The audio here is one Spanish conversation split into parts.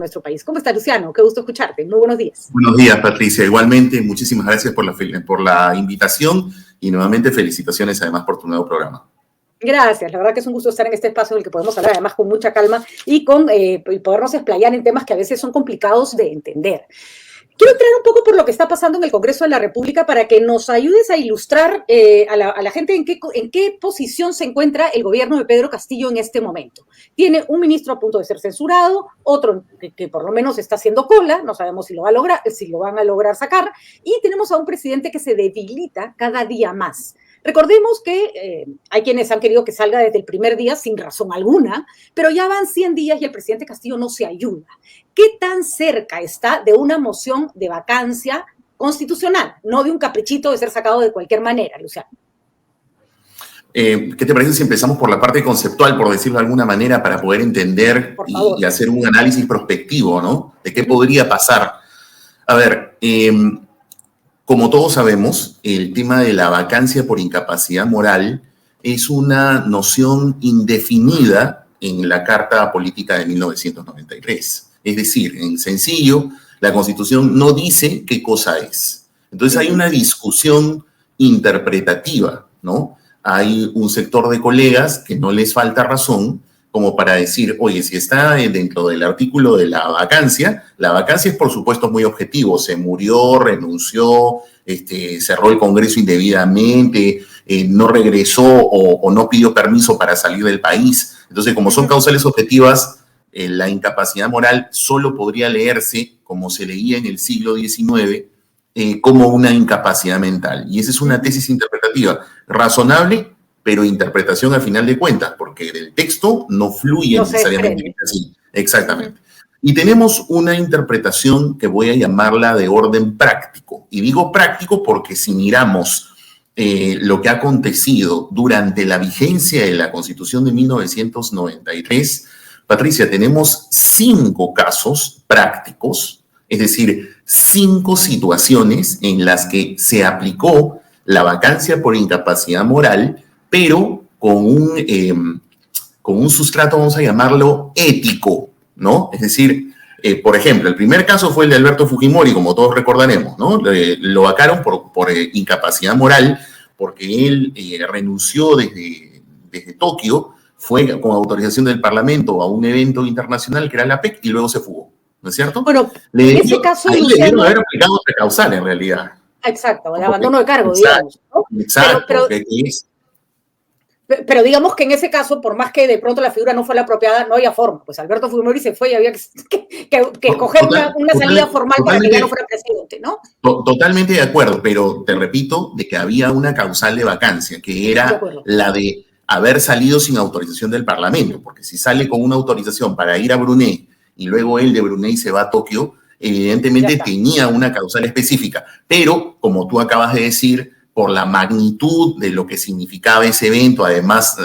nuestro país. ¿Cómo está, Luciano? Qué gusto escucharte. Muy buenos días. Buenos días, Patricia. Igualmente, muchísimas gracias por la invitación y nuevamente felicitaciones además por tu nuevo programa. Gracias, la verdad que es un gusto estar en este espacio en el que podemos hablar además con mucha calma y podernos explayar en temas que a veces son complicados de entender. Quiero entrar un poco por lo que está pasando en el Congreso de la República para que nos ayudes a ilustrar a la gente en qué posición se encuentra el gobierno de Pedro Castillo en este momento. Tiene un ministro a punto de ser censurado, otro que por lo menos está haciendo cola, no sabemos si lo van a lograr sacar, y tenemos a un presidente que se debilita cada día más. Recordemos que hay quienes han querido que salga desde el primer día sin razón alguna, pero ya van 100 días y el presidente Castillo no se ayuda. ¿Qué tan cerca está de una moción de vacancia constitucional, no de un caprichito de ser sacado de cualquier manera, Luciano? ¿Qué te parece si empezamos por la parte conceptual, por decirlo de alguna manera, para poder entender y hacer un análisis prospectivo, ¿no? De qué podría pasar. A ver, como todos sabemos, el tema de la vacancia por incapacidad moral es una noción indefinida en la Carta Política de 1993. Es decir, en sencillo, la Constitución no dice qué cosa es. Entonces hay una discusión interpretativa, ¿no? Hay un sector de colegas que no les falta razón como para decir, oye, si está dentro del artículo de la vacancia es por supuesto muy objetivo, se murió, renunció, cerró el Congreso indebidamente, no regresó o no pidió permiso para salir del país. Entonces, como son causales objetivas, la incapacidad moral solo podría leerse, como se leía en el siglo XIX, como una incapacidad mental. Y esa es una tesis interpretativa razonable, pero interpretación al final de cuentas, porque del texto no fluye necesariamente así. Exactamente. Y tenemos una interpretación que voy a llamarla de orden práctico. Y digo práctico porque si miramos lo que ha acontecido durante la vigencia de la Constitución de 1993, Patricia, tenemos 5 casos prácticos, es decir, 5 situaciones en las que se aplicó la vacancia por incapacidad moral, pero con un sustrato, vamos a llamarlo ético, ¿no? Es decir, por ejemplo, el primer caso fue el de Alberto Fujimori, como todos recordaremos, ¿no? Lo vacaron por incapacidad moral, porque él renunció desde Tokio, fue con autorización del Parlamento a un evento internacional que era la PEC y luego se fugó, ¿no es cierto? Bueno, en ese caso, ahí le dieron haber aplicado otra causal, en realidad. Exacto, el abandono de cargo, digamos, ¿no? Exacto, pero digamos que en ese caso, por más que de pronto la figura no fue la apropiada, no había forma. Pues Alberto Fujimori se fue y había que escoger una salida formal para que ya no fuera presidente, ¿no? Totalmente de acuerdo, pero te repito de que había una causal de vacancia, que era la de haber salido sin autorización del Parlamento, porque si sale con una autorización para ir a Brunei y luego él de Brunei se va a Tokio, evidentemente tenía una causal específica. Pero, como tú acabas de decir, por la magnitud de lo que significaba ese evento, además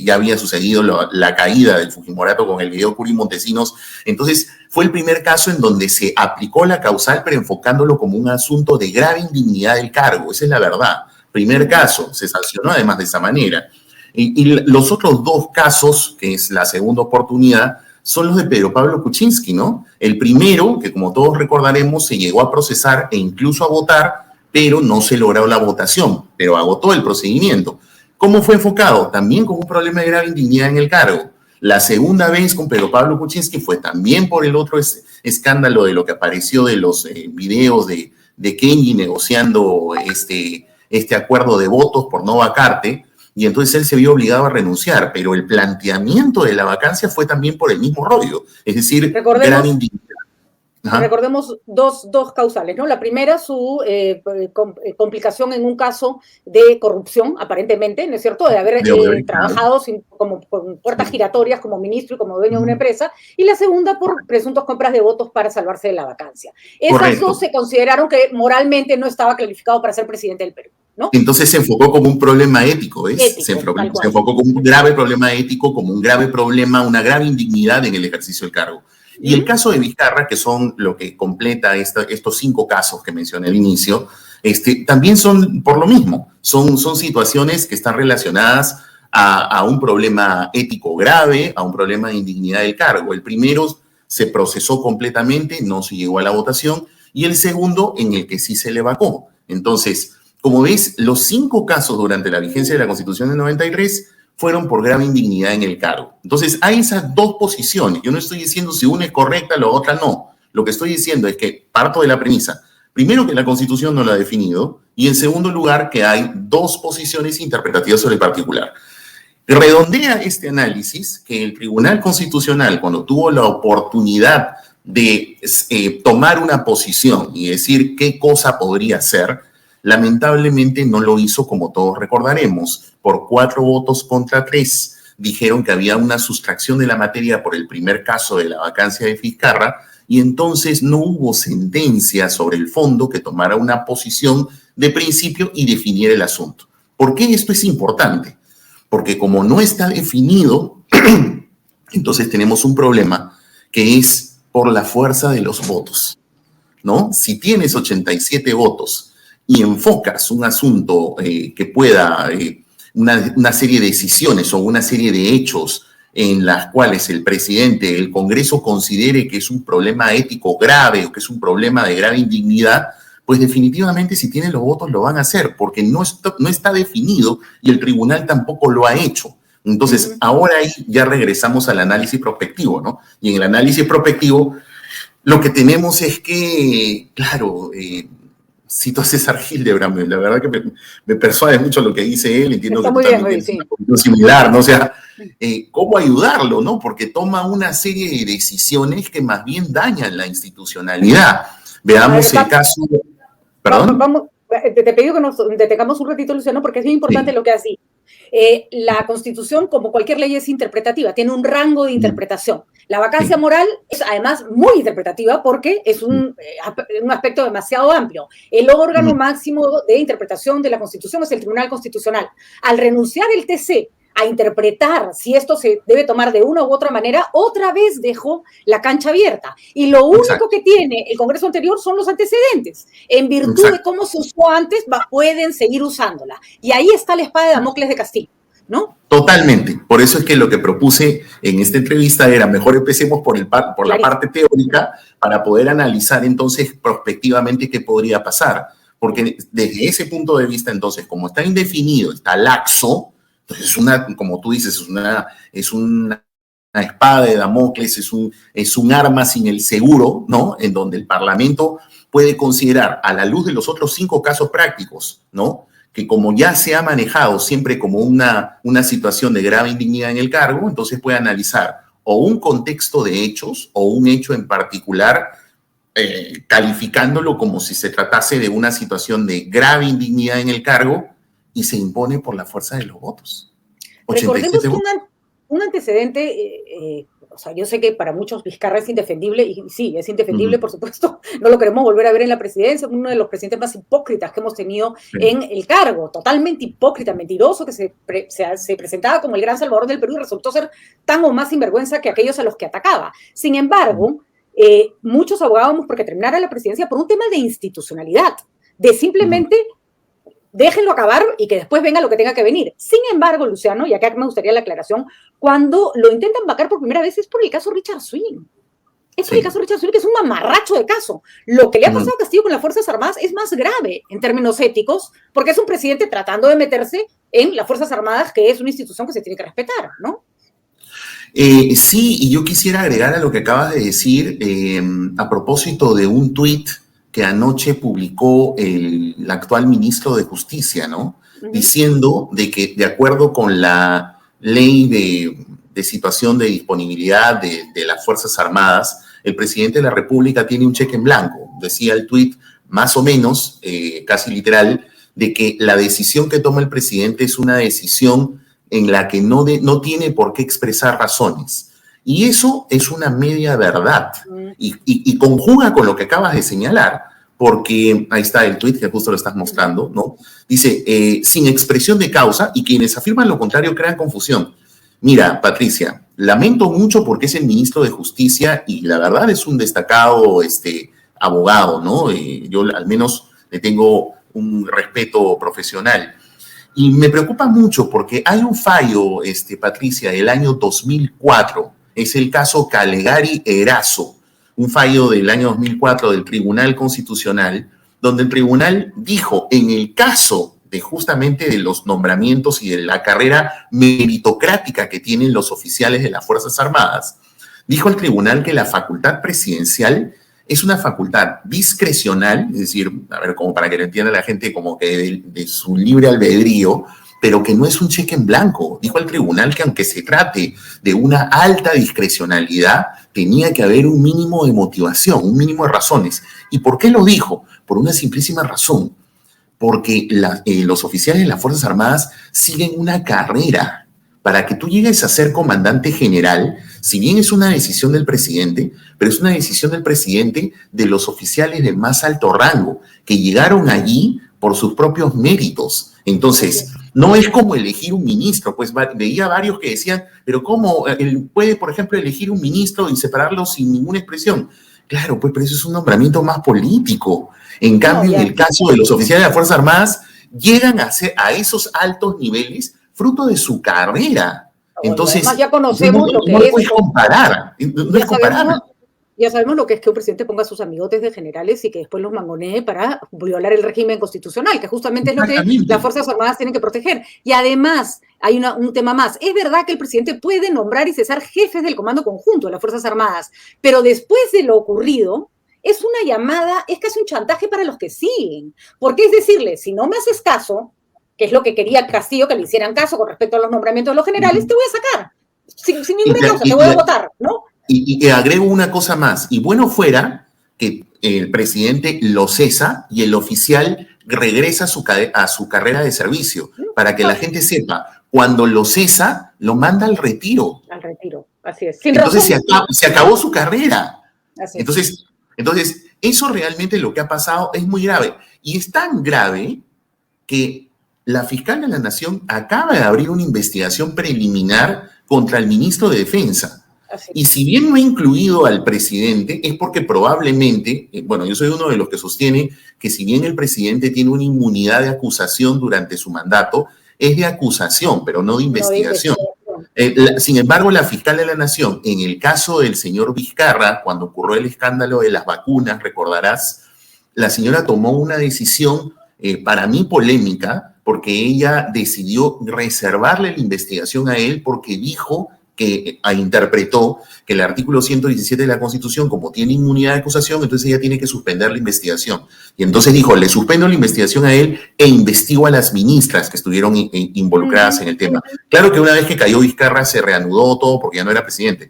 ya había sucedido la caída del Fujimorato con el video Curi Montesinos, entonces fue el primer caso en donde se aplicó la causal, pero enfocándolo como un asunto de grave indignidad del cargo, esa es la verdad. Primer caso, se sancionó además de esa manera. Y los otros 2 casos, que es la segunda oportunidad, son los de Pedro Pablo Kuczynski, ¿no? El primero, que como todos recordaremos, se llegó a procesar e incluso a votar, pero no se logró la votación, pero agotó el procedimiento. ¿Cómo fue enfocado? También con un problema de grave indignidad en el cargo. La segunda vez con Pedro Pablo Kuczynski fue también por el otro escándalo de lo que apareció de los videos de Kenji negociando este acuerdo de votos por no vacarte, y entonces él se vio obligado a renunciar, pero el planteamiento de la vacancia fue también por el mismo rollo, es decir, grave indignidad. Recordemos dos causales, ¿no? La primera, su complicación en un caso de corrupción, aparentemente, ¿no es cierto? De haber trabajado con puertas giratorias como ministro y como dueño de una empresa. Y la segunda, por presuntos compras de votos para salvarse de la vacancia. Esas dos se consideraron que moralmente no estaba calificado para ser presidente del Perú, ¿no? Entonces se enfocó como un problema ético, ¿ves? Se enfocó como un grave problema ético, como un grave problema, una grave indignidad en el ejercicio del cargo. Y el caso de Vizcarra, que son lo que completa estos 5 casos que mencioné al inicio, también son por lo mismo. Son situaciones que están relacionadas a un problema ético grave, a un problema de indignidad del cargo. El primero se procesó completamente, no se llegó a la votación, y el segundo en el que sí se le vacó. Entonces, como ves, los 5 casos durante la vigencia de la Constitución del 93 fueron por grave indignidad en el cargo. Entonces, hay esas 2 posiciones. Yo no estoy diciendo si una es correcta, la otra no. Lo que estoy diciendo es que parto de la premisa, primero, que la Constitución no la ha definido, y en segundo lugar, que hay 2 posiciones interpretativas sobre el particular. Redondea este análisis que el Tribunal Constitucional, cuando tuvo la oportunidad de tomar una posición y decir qué cosa podría ser, lamentablemente no lo hizo, como todos recordaremos, por 4 votos contra 3. Dijeron que había una sustracción de la materia por el primer caso de la vacancia de Vizcarra, y entonces no hubo sentencia sobre el fondo que tomara una posición de principio y definiera el asunto. ¿Por qué esto es importante? Porque como no está definido, entonces tenemos un problema que es por la fuerza de los votos, ¿no? Si tienes 87 votos y enfocas un asunto que pueda, una serie de decisiones o una serie de hechos en las cuales el presidente, el Congreso considere que es un problema ético grave o que es un problema de grave indignidad, pues definitivamente si tienen los votos lo van a hacer, porque no está definido y el tribunal tampoco lo ha hecho. Entonces, ahora ahí ya regresamos al análisis prospectivo, ¿no? Y en el análisis prospectivo lo que tenemos es que, claro, cito a César Hildebrand, la verdad que me persuade mucho lo que dice él, entiendo que tú también tienes una opinión similar, ¿no? O sea, ¿cómo ayudarlo, no? Porque toma una serie de decisiones que más bien dañan la institucionalidad. Veamos el caso... ¿Perdón? Vamos, te pido que nos detengamos un ratito, Luciano, porque es muy importante lo que has dicho. La Constitución, como cualquier ley, es interpretativa, tiene un rango de interpretación. La vacancia moral es además muy interpretativa porque es un aspecto demasiado amplio. El órgano máximo de interpretación de la Constitución es el Tribunal Constitucional. Al renunciar el TC a interpretar si esto se debe tomar de una u otra manera, otra vez dejó la cancha abierta. Y lo único que tiene el Congreso anterior son los antecedentes. En virtud de cómo se usó antes, pueden seguir usándola. Y ahí está la espada de Damocles de Castillo, ¿no? Totalmente. Por eso es que lo que propuse en esta entrevista era mejor empecemos por la parte teórica para poder analizar entonces prospectivamente qué podría pasar. Porque desde ese punto de vista, entonces, como está indefinido, está laxo, entonces como tú dices, es una espada de Damocles, es un arma sin el seguro, ¿no? En donde el Parlamento puede considerar, a la luz de los otros 5 casos prácticos, ¿no? Que como ya se ha manejado siempre como una situación de grave indignidad en el cargo, entonces puede analizar o un contexto de hechos o un hecho en particular, calificándolo como si se tratase de una situación de grave indignidad en el cargo, y se impone por la fuerza de los votos. Recordemos que un antecedente, o sea, yo sé que para muchos Vizcarra es indefendible, y sí, es indefendible, por supuesto, no lo queremos volver a ver en la presidencia, uno de los presidentes más hipócritas que hemos tenido en el cargo, totalmente hipócrita, mentiroso, que se presentaba como el gran salvador del Perú y resultó ser tan o más sinvergüenza que aquellos a los que atacaba. Sin embargo, muchos abogábamos porque terminara la presidencia por un tema de institucionalidad, de simplemente déjenlo acabar y que después venga lo que tenga que venir. Sin embargo, Luciano, y acá me gustaría la aclaración, cuando lo intentan vacar por primera vez es por el caso Richard Swing. Es por el caso Richard Swing, que es un mamarracho de caso. Lo que le ha pasado a Castillo con las Fuerzas Armadas es más grave en términos éticos, porque es un presidente tratando de meterse en las Fuerzas Armadas, que es una institución que se tiene que respetar, ¿no? Sí, y yo quisiera agregar a lo que acabas de decir, a propósito de un tuit que anoche publicó el actual ministro de Justicia, ¿no? Diciendo de que, de acuerdo con la ley de situación de disponibilidad de las Fuerzas Armadas, el presidente de la República tiene un cheque en blanco. Decía el tuit, más o menos, casi literal, de que la decisión que toma el presidente es una decisión en la que no tiene por qué expresar razones. Y eso es una media verdad y conjuga con lo que acabas de señalar, porque ahí está el tuit que justo lo estás mostrando, ¿no? Dice, sin expresión de causa, y quienes afirman lo contrario crean confusión. Mira, Patricia, lamento mucho porque es el ministro de Justicia y la verdad es un destacado abogado, ¿no? Yo al menos le tengo un respeto profesional. Y me preocupa mucho porque hay un fallo, Patricia, del año 2004, es el caso Calegari-Erazo, un fallo del año 2004 del Tribunal Constitucional, donde el tribunal dijo, en el caso de justamente de los nombramientos y de la carrera meritocrática que tienen los oficiales de las Fuerzas Armadas, dijo el tribunal que la facultad presidencial es una facultad discrecional, es decir, a ver, como para que lo entienda la gente, como que de su libre albedrío, pero que no es un cheque en blanco. Dijo el tribunal que aunque se trate de una alta discrecionalidad, tenía que haber un mínimo de motivación, un mínimo de razones. ¿Y por qué lo dijo? Por una simplísima razón. Porque los oficiales de las Fuerzas Armadas siguen una carrera. Para que tú llegues a ser comandante general, si bien es una decisión del presidente, pero es una decisión del presidente de los oficiales de más alto rango, que llegaron allí por sus propios méritos. Entonces, no es como elegir un ministro, pues veía varios que decían, pero ¿cómo él puede, por ejemplo, elegir un ministro y separarlo sin ninguna expresión? Claro, pues, pero eso es un nombramiento más político. En cambio, en el caso de los oficiales de las Fuerzas Armadas, llegan a esos altos niveles fruto de su carrera. Entonces, además ya conocemos lo que no es. Puedes comparar, no es comparable. Ya sabemos lo que es que un presidente ponga a sus amigotes de generales y que después los mangonee para violar el régimen constitucional, que justamente es lo que las Fuerzas Armadas tienen que proteger. Y además, hay un tema más. Es verdad que el presidente puede nombrar y cesar jefes del Comando Conjunto de las Fuerzas Armadas, pero después de lo ocurrido, es una llamada, es casi un chantaje para los que siguen. Porque es decirle, si no me haces caso, que es lo que quería Castillo, que le hicieran caso con respecto a los nombramientos de los generales, te voy a sacar. Sin ninguna causa, te voy a votar, ¿no? Y agrego una cosa más, y bueno fuera que el presidente lo cesa y el oficial regresa a su carrera de servicio, para que la gente sepa, cuando lo cesa, lo manda al retiro. Al retiro, así es. Entonces se acabó su carrera. Entonces, eso realmente lo que ha pasado es muy grave. Y es tan grave que la fiscal de la Nación acaba de abrir una investigación preliminar contra el ministro de Defensa. Y si bien no ha incluido al presidente, es porque probablemente, bueno, yo soy uno de los que sostiene que si bien el presidente tiene una inmunidad de acusación durante su mandato, es de acusación, pero no de investigación. Sin embargo, la fiscal de la Nación, en el caso del señor Vizcarra, cuando ocurrió el escándalo de las vacunas, recordarás, la señora tomó una decisión para mí polémica, porque ella decidió reservarle la investigación a él porque dijo que interpretó que el artículo 117 de la Constitución, como tiene inmunidad de acusación, entonces ella tiene que suspender la investigación. Y entonces dijo, le suspendo la investigación a él e investigo a las ministras que estuvieron involucradas en el tema. Claro que una vez que cayó Vizcarra se reanudó todo porque ya no era presidente.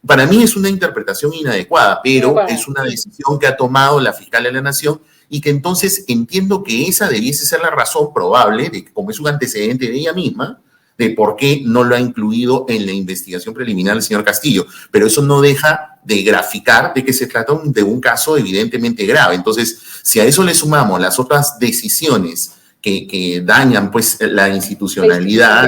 Para mí es una interpretación inadecuada, pero es una decisión que ha tomado la fiscal de la Nación y que entonces entiendo que esa debiese ser la razón probable, de que como es un antecedente de ella misma, de por qué no lo ha incluido en la investigación preliminar del señor Castillo. Pero eso no deja de graficar de que se trata de un caso evidentemente grave. Entonces, si a eso le sumamos las otras decisiones que dañan pues la institucionalidad,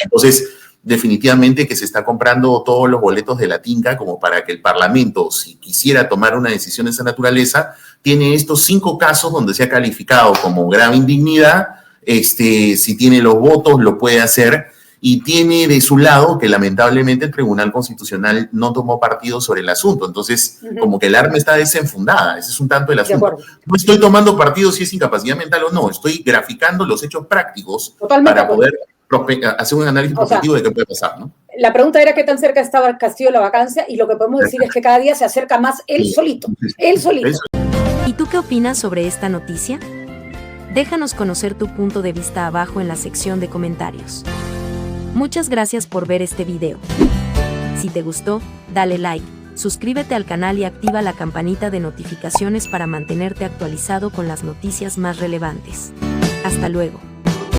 entonces definitivamente que se está comprando todos los boletos de la tinca como para que el Parlamento, si quisiera tomar una decisión de esa naturaleza, tiene estos 5 casos donde se ha calificado como grave indignidad. Si tiene los votos, lo puede hacer, y tiene de su lado que lamentablemente el Tribunal Constitucional no tomó partido sobre el asunto. Entonces, como que el arma está desenfundada, ese es un tanto el asunto. No estoy tomando partido si es incapacidad mental o no, estoy graficando los hechos prácticos para poder hacer un análisis prospectivo de qué puede pasar, ¿no? La pregunta era qué tan cerca estaba Castillo de la vacancia, y lo que podemos decir es que cada día se acerca más él solito. ¿Y tú qué opinas sobre esta noticia? Déjanos conocer tu punto de vista abajo en la sección de comentarios. Muchas gracias por ver este video. Si te gustó, dale like, suscríbete al canal y activa la campanita de notificaciones para mantenerte actualizado con las noticias más relevantes. Hasta luego.